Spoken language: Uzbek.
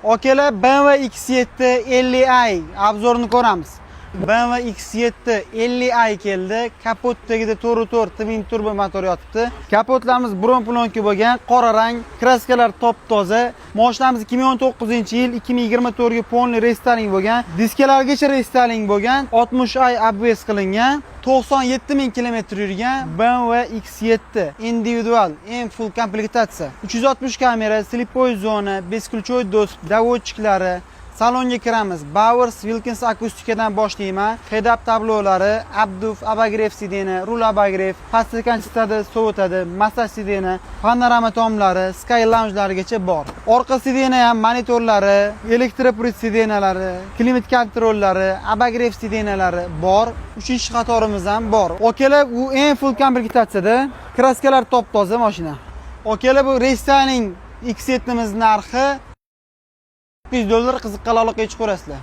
Akalar BMW X7 50i obzorini ko'ramiz. BMW X7 50i keldi. Kapotdagida 4 twin turbo motor yotibdi. Kapotlarimiz bron plonka bo'lgan, qora rang, kraskalar top-toza. Mashinamiz 2019-yil 2024 ga polni restoring bo'lgan. Diskalargacha restoring bo'lgan, 60i obvez qilingan. 97 ming kilometr yurgan BMW X7 individual, en full komplektatsiya. 360 kamera, slipoy zona, besключой достуp, davodchiklari. Salonga kiramiz. Bowers Wilkins akustikadan boshlayman. Head-up tablolari, abduf, abagrev sidena, rul abagrev, pastki konchistada sovutadi, massaj sidena, panorama tomlari, sky lounge'larigacha bor. Orqa sidena ham monitorlari, elektroprit sidenalari, klimat kontrollari, abagrev sidenalari bor. 3-qatorimiz ham bor. Okalar u en full komplektatsiyada, kraskalar top-toza mashina. Okalar bu restoring X7'imiz narxi $100 qiziqqan aloqaga chiqib ko'rasizlar.